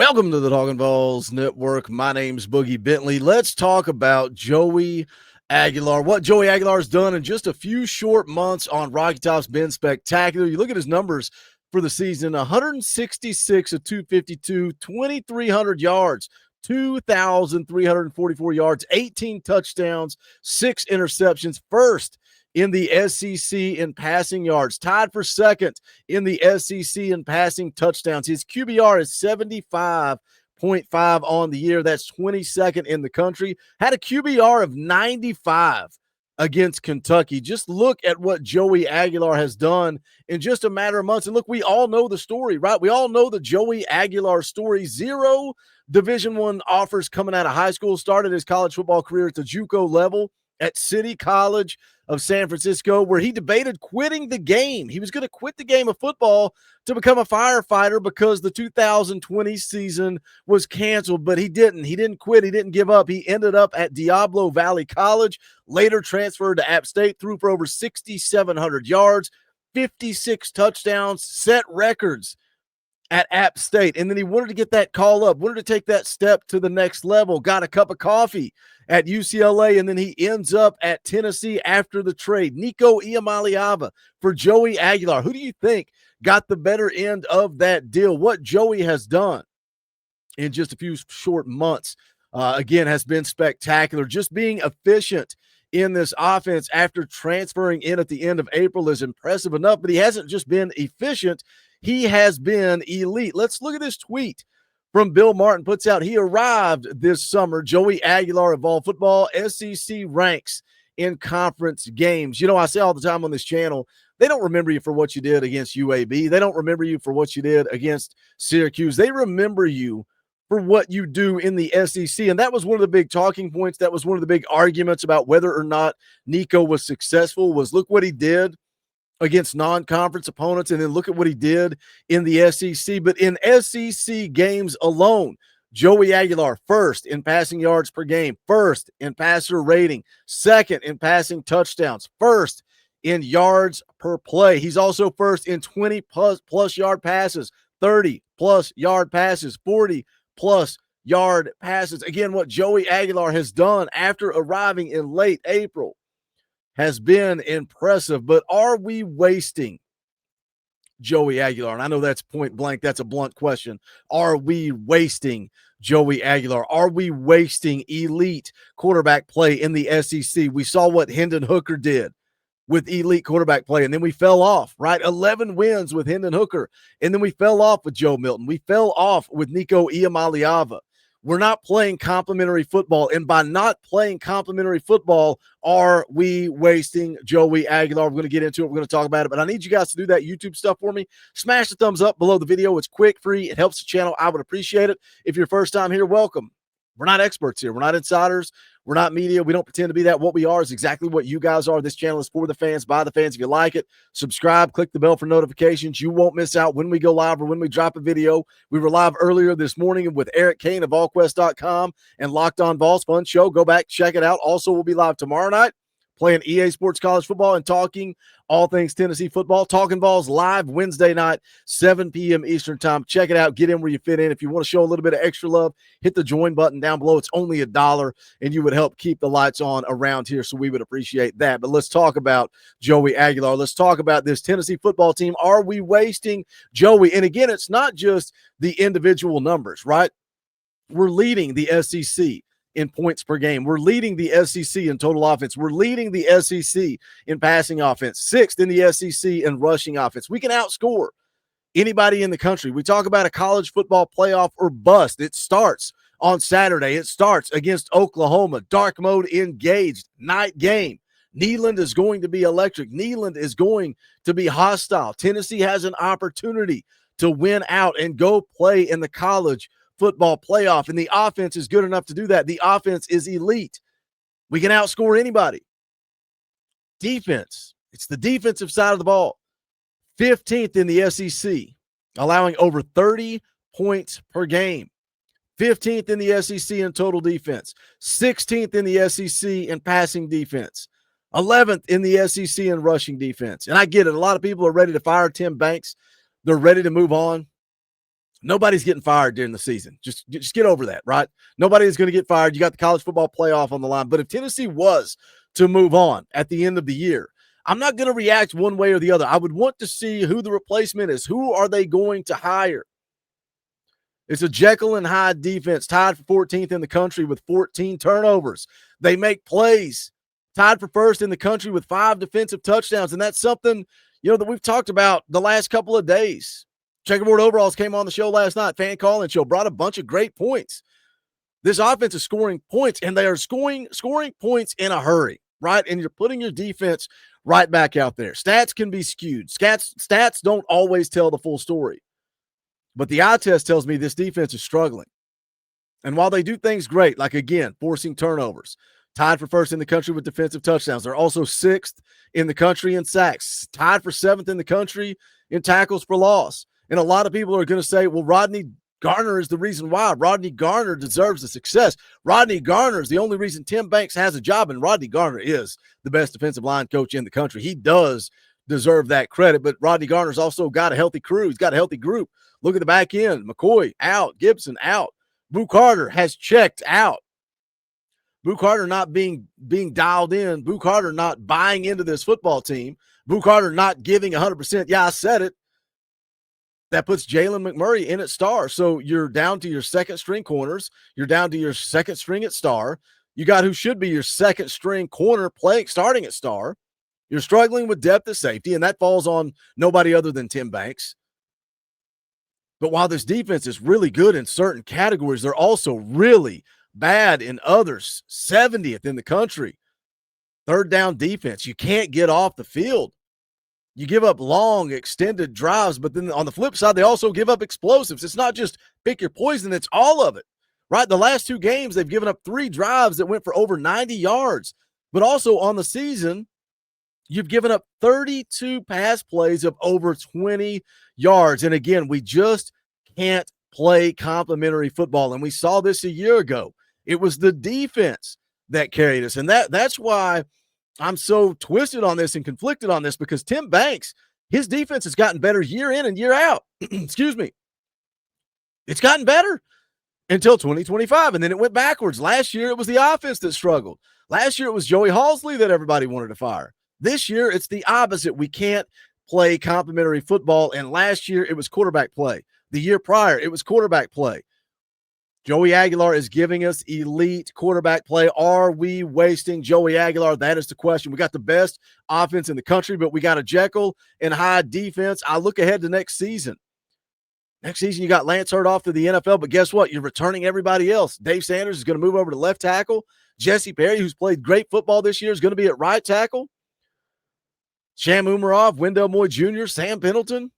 Welcome to the Talkin VAWLS Network. My name's Boogie Bentley. Let's talk about Joey Aguilar. What Joey Aguilar's done in just a few short months on Rocky Top's been spectacular. You look at his numbers for the season: 166 of 252, 2,300 yards, 2,344 yards, 18 touchdowns, 6 interceptions. First in the SEC in passing yards, tied for second in the SEC in passing touchdowns. His QBR is 75.5 on the year. That's 22nd in the country. Had a QBR of 95 against Kentucky. Just look at what Joey Aguilar has done in just a matter of months. And look, we all know the story, right? We all know the Joey Aguilar story. 0 Division I offers coming out of high school. Started his college football career at the JUCO level at City College of San Francisco, where he debated quitting the game. He was going to quit the game of football to become a firefighter because the 2020 season was canceled, but he didn't. He didn't quit. He didn't give up. He ended up at Diablo Valley College, later transferred to App State, threw for over 6,700 yards, 56 touchdowns, set records at App State. And then he wanted to get that call up, wanted to take that step to the next level, got a cup of coffee at UCLA, and then he ends up at Tennessee after the trade. Nico Iamaleava for Joey Aguilar. Who do you think got the better end of that deal? What Joey has done in just a few short months, again, has been spectacular. Just being efficient in this offense after transferring in at the end of April is impressive enough, but he hasn't just been efficient. He has been elite. Let's look at this tweet from Bill Martin. Puts out, he arrived this summer. Joey Aguilar of Vols football, SEC ranks in conference games. You know, I say all the time on this channel, they don't remember you for what you did against UAB. They don't remember you for what you did against Syracuse. They remember you for what you do in the SEC. And that was one of the big talking points. That was one of the big arguments about whether or not Nico was successful, was look what he did against non-conference opponents, and then look at what he did in the SEC. But in SEC games alone, Joey Aguilar, first in passing yards per game, first in passer rating, second in passing touchdowns, first in yards per play. He's also first in 20-plus yard passes, 30-plus yard passes, 40-plus yard passes. Again, what Joey Aguilar has done after arriving in late April has been impressive, but are we wasting Joey Aguilar? And I know that's point blank. That's a blunt question. Are we wasting Joey Aguilar? Are we wasting elite quarterback play in the SEC? We saw what Hendon Hooker did with elite quarterback play, and then we fell off, right? 11 wins with Hendon Hooker, and then we fell off with Joe Milton. We fell off with Nico Iamaleava. We're not playing complimentary football, and by not playing complimentary football, are we wasting Joey Aguilar? We're going to get into it. We're going to talk about it, but I need you guys to do that YouTube stuff for me. Smash the thumbs up below the video. It's quick, free. It helps the channel. I would appreciate it. If you're first time here, welcome. We're not experts here. We're not insiders. We're not media. We don't pretend to be that. What we are is exactly what you guys are. This channel is for the fans, by the fans. If you like it, subscribe, click the bell for notifications. You won't miss out when we go live or when we drop a video. We were live earlier this morning with Eric Kane of VolQuest.com and Locked On Vols. Fun show. Go back, check it out. Also, we'll be live tomorrow night playing EA Sports College Football and talking all things Tennessee football. Talkin VAWLS live Wednesday night, 7 p.m. Eastern time. Check it out. Get in where you fit in. If you want to show a little bit of extra love, hit the join button down below. It's only $1, and you would help keep the lights on around here, so we would appreciate that. But let's talk about Joey Aguilar. Let's talk about this Tennessee football team. Are we wasting Joey? And again, it's not just the individual numbers, right? We're leading the SEC in points per game. We're leading the SEC in total offense. We're leading the SEC in passing offense, 6th in the SEC in rushing offense. We can outscore anybody in the country. We talk about a college football playoff or bust. It starts on Saturday. It starts against Oklahoma. Dark mode engaged. Night game. Neyland is going to be electric. Neyland is going to be hostile. Tennessee has an opportunity to win out and go play in the college football playoff, and the offense is good enough to do that. The offense is elite. We can outscore anybody. Defense, it's the defensive side of the ball. 15th in the SEC, allowing over 30 points per game. 15th in the SEC in total defense. 16th in the SEC in passing defense. 11th in the SEC in rushing defense. And I get it. A lot of people are ready to fire Tim Banks. They're ready to move on. Nobody's getting fired during the season. Just get over that, right? Nobody is going to get fired. You got the college football playoff on the line. But if Tennessee was to move on at the end of the year, I'm not going to react one way or the other. I would want to see who the replacement is. Who are they going to hire? It's a Jekyll and Hyde defense, tied for 14th in the country with 14 turnovers. They make plays, tied for first in the country with 5 defensive touchdowns. And that's something, that we've talked about the last couple of days. Checkerboard Overalls came on the show last night, fan call-in show, brought a bunch of great points. This offense is scoring points, and they are scoring points in a hurry, right? And you're putting your defense right back out there. Stats can be skewed. Stats don't always tell the full story. But the eye test tells me this defense is struggling. And while they do things great, like, again, forcing turnovers, tied for first in the country with defensive touchdowns, they're also 6th in the country in sacks, tied for 7th in the country in tackles for loss. And a lot of people are going to say, well, Rodney Garner is the reason why. Rodney Garner deserves the success. Rodney Garner is the only reason Tim Banks has a job, and Rodney Garner is the best defensive line coach in the country. He does deserve that credit, but Rodney Garner's also got a healthy crew. He's got a healthy group. Look at the back end. McCoy out. Gibson out. Boo Carter has checked out. Boo Carter not being dialed in. Boo Carter not buying into this football team. Boo Carter not giving 100%. Yeah, I said it. That puts Jalen McMurray in at star. So you're down to your second string corners. You're down to your second string at star. You got who should be your second string corner starting at star. You're struggling with depth at safety, and that falls on nobody other than Tim Banks. But while this defense is really good in certain categories, they're also really bad in others. 70th in the country. Third down defense. You can't get off the field. You give up long, extended drives, but then on the flip side, they also give up explosives. It's not just pick your poison, it's all of it, right? The last 2 games, they've given up 3 drives that went for over 90 yards. But also on the season, you've given up 32 pass plays of over 20 yards. And again, we just can't play complimentary football. And we saw this a year ago. It was the defense that carried us. And that's why I'm so twisted on this and conflicted on this, because Tim Banks, his defense has gotten better year in and year out. Excuse me. It's gotten better until 2025, and then it went backwards. Last year, it was the offense that struggled. Last year, it was Joey Halsley that everybody wanted to fire. This year, it's the opposite. We can't play complimentary football, and last year, it was quarterback play. The year prior, it was quarterback play. Joey Aguilar is giving us elite quarterback play. Are we wasting Joey Aguilar? That is the question. We got the best offense in the country, but we got a Jekyll and Hyde defense. I look ahead to next season. Next season, you got Lance Hurd off to the NFL, but guess what? You're returning everybody else. Dave Sanders is going to move over to left tackle. Jesse Perry, who's played great football this year, is going to be at right tackle. Sham Umarov, Wendell Moore Jr., Sam Pendleton.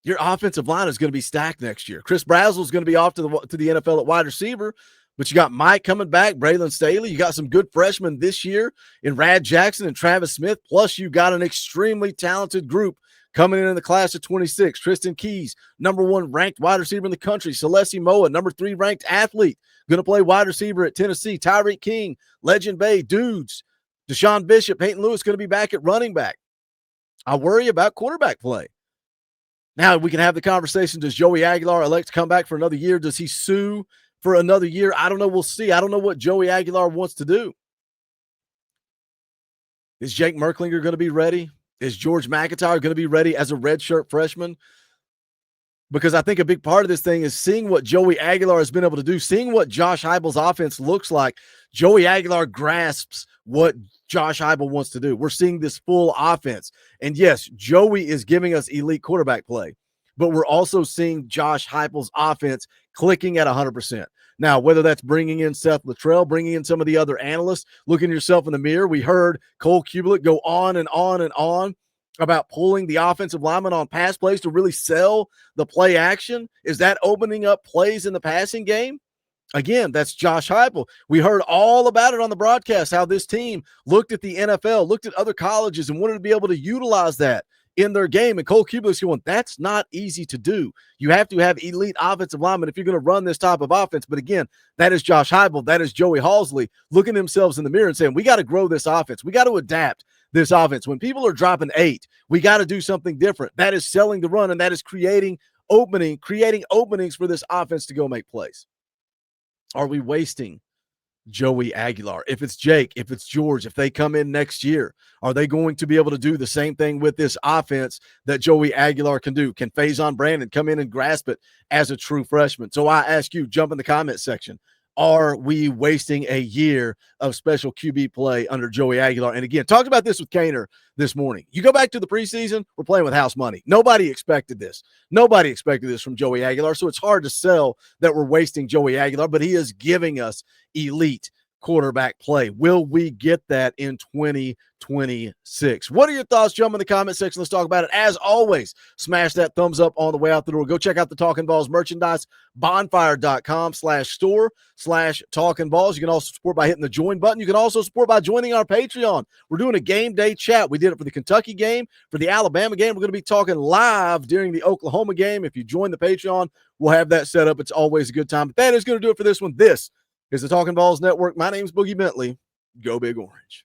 Your offensive line is going to be stacked next year. Chris Brazzell is going to be off to the NFL at wide receiver, but you got Mike coming back, Braylon Staley. You got some good freshmen this year in Rad Jackson and Travis Smith, plus you got an extremely talented group coming in the class of 26. Tristan Keys, number 1 ranked wide receiver in the country. Celeste Moa, number 3 ranked athlete, going to play wide receiver at Tennessee. Tyreek King, Legend Bay, Dudes. Deshaun Bishop, Peyton Lewis going to be back at running back. I worry about quarterback play. Now we can have the conversation. Does Joey Aguilar elect to come back for another year? Does he sue for another year? I don't know. We'll see. I don't know what Joey Aguilar wants to do. Is Jake Merklinger going to be ready? Is George McIntyre going to be ready as a redshirt freshman? Because I think a big part of this thing is seeing what Joey Aguilar has been able to do, seeing what Josh Heupel's offense looks like. Joey Aguilar grasps what Josh Heupel wants to do. We're seeing this full offense. And yes, Joey is giving us elite quarterback play, but we're also seeing Josh Heupel's offense clicking at 100%. Now, whether that's bringing in Seth Luttrell, bringing in some of the other analysts, looking yourself in the mirror. We heard Cole Kubelik go on and on and on about pulling the offensive lineman on pass plays to really sell the play action. Is that opening up plays in the passing game? Again, that's Josh Heupel. We heard all about it on the broadcast, how this team looked at the NFL, looked at other colleges, and wanted to be able to utilize that in their game. And Cole Kubelik's going, that's not easy to do. You have to have elite offensive linemen if you're going to run this type of offense. But again, that is Josh Heupel. That is Joey Halsley looking themselves in the mirror and saying, we got to grow this offense. We got to adapt this offense. When people are dropping 8, we got to do something different. That is selling the run, and that is creating creating openings for this offense to go make plays? Are we wasting Joey Aguilar? If it's Jake, if it's George, if they come in next year, are they going to be able to do the same thing with this offense that Joey Aguilar can do? Can Faison Brandon come in and grasp it as a true freshman? So I ask you, jump in the comment section. Are we wasting a year of special QB play under Joey Aguilar? And again, talked about this with Kaner this morning. You go back to the preseason, we're playing with house money. Nobody expected this. Nobody expected this from Joey Aguilar. So it's hard to sell that we're wasting Joey Aguilar, but he is giving us elite quarterback play. Will we get that in 2026? What are your thoughts? Jump in the comment section. Let's talk about it. As always, smash that thumbs up on the way out the door. Go check out the Talkin VAWLS merchandise, bonfire.com/store/Talkin VAWLS. You can also support by hitting the join button. You can also support by joining our Patreon. We're doing a game day chat. We did it for the Kentucky game, for the Alabama game. We're going to be talking live during the Oklahoma game. If you join the Patreon, we'll have that set up. It's always a good time. But that is going to do it for this one. This is the Talkin VAWLS Network. My name's Boogie Bentley. Go Big Orange.